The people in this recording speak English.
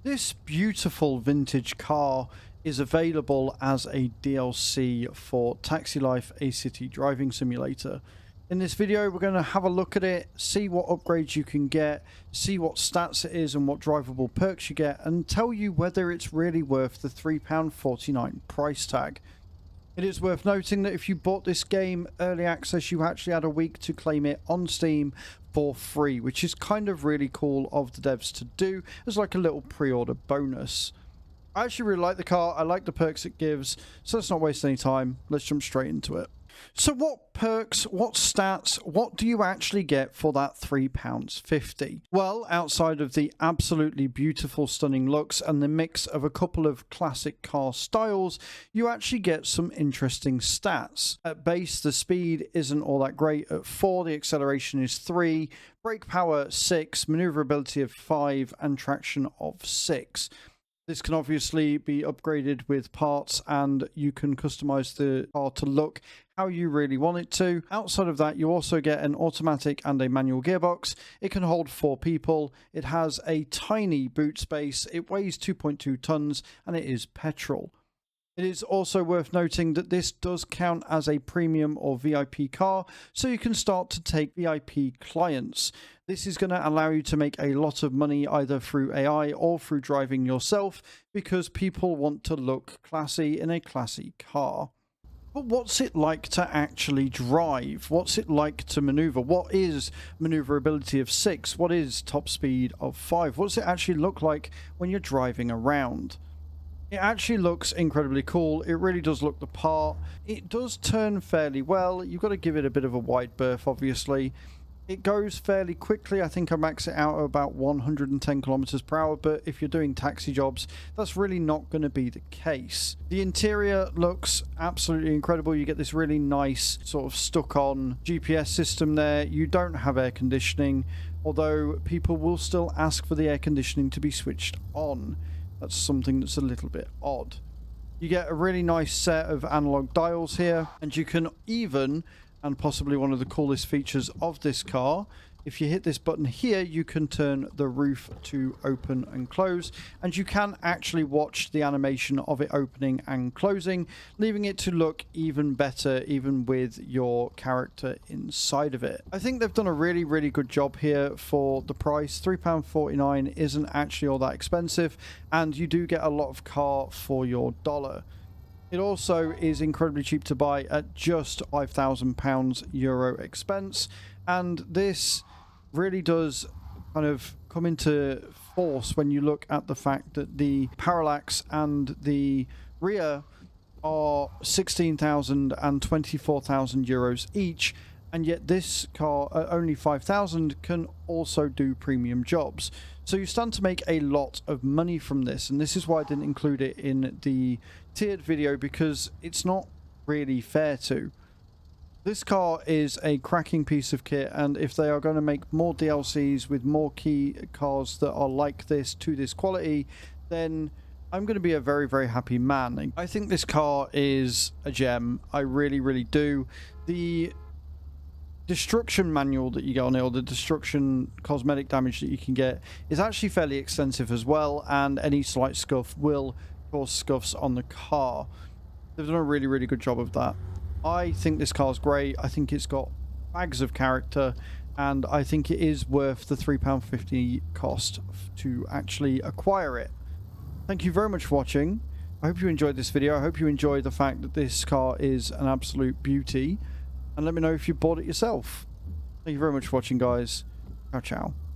This beautiful vintage car is available as a DLC for Taxi Life: A City Driving Simulator. In this video, we're going to have a look at it, see what upgrades you can get, see what stats it is and what drivable perks you get, and tell you whether it's really worth the £3.49 price tag. It is worth noting that if you bought this game early access, you actually had a week to claim it on Steam for free, which is kind of really cool of the devs to do as like a little pre-order bonus. I actually really like the car, I like the perks it gives, so let's not waste any time, let's jump straight into it. So what perks, what stats, what do you actually get for that £3.50? Well, outside of the absolutely beautiful, stunning looks and the mix of a couple of classic car styles, you actually get some interesting stats. At base, the speed isn't all that great. At 4, the acceleration is 3, brake power 6, maneuverability of 5, and traction of 6. This can obviously be upgraded with parts and you can customize the car to look how you really want it to. Outside of that, you also get an automatic and a manual gearbox. It can hold 4 people. It has a tiny boot space. It weighs 2.2 tons and it is petrol. It is also worth noting that this does count as a premium or VIP car, so you can start to take VIP clients. This is going to allow you to make a lot of money either through AI or through driving yourself, because people want to look classy in a classy car. But what's it like to actually drive? What's it like to maneuver? What is maneuverability of 6? What is top speed of 5? What does it actually look like when you're driving around? It actually looks incredibly cool. It really does look the part. It does turn fairly well. You've got to give it a bit of a wide berth, obviously. It goes fairly quickly. I think I max it out at about 110 kilometers per hour, but if you're doing taxi jobs, that's really not going to be the case. The interior looks absolutely incredible. You get this really nice sort of stuck-on GPS system there. You don't have air conditioning, although people will still ask for the air conditioning to be switched on. That's something that's a little bit odd. You get a really nice set of analog dials here, and you can even, and possibly one of the coolest features of this car, if you hit this button here, you can turn the roof to open and close, and you can actually watch the animation of it opening and closing, leaving it to look even better, even with your character inside of it. I think they've done a really, really good job here for the price. £3.49 isn't actually all that expensive, and you do get a lot of car for your dollar. It also is incredibly cheap to buy at just £5,000 Euro expense, and this really does kind of come into force when you look at the fact that the parallax and the rear are 16,000 and 24,000 euros each, and yet this car at only 5,000 can also do premium jobs. So you stand to make a lot of money from this, and this is why I didn't include it in the tiered video, because it's not really fair to. This car is a cracking piece of kit, and if they are going to make more DLCs with more key cars that are like this to this quality, then I'm going to be a very, very happy man. I think this car is a gem. I really, really do. The destruction manual that you get on it, or the destruction cosmetic damage that you can get, is actually fairly extensive as well, and any slight scuff will cause scuffs on the car. They've done a really, really good job of that. I think this car's great. I think it's got bags of character, and I think it is worth the £3.50 cost to actually acquire it. Thank you very much for watching. I hope you enjoyed this video. I hope you enjoyed the fact that this car is an absolute beauty, and let me know if you bought it yourself. Thank you very much for watching, guys. Ciao, ciao.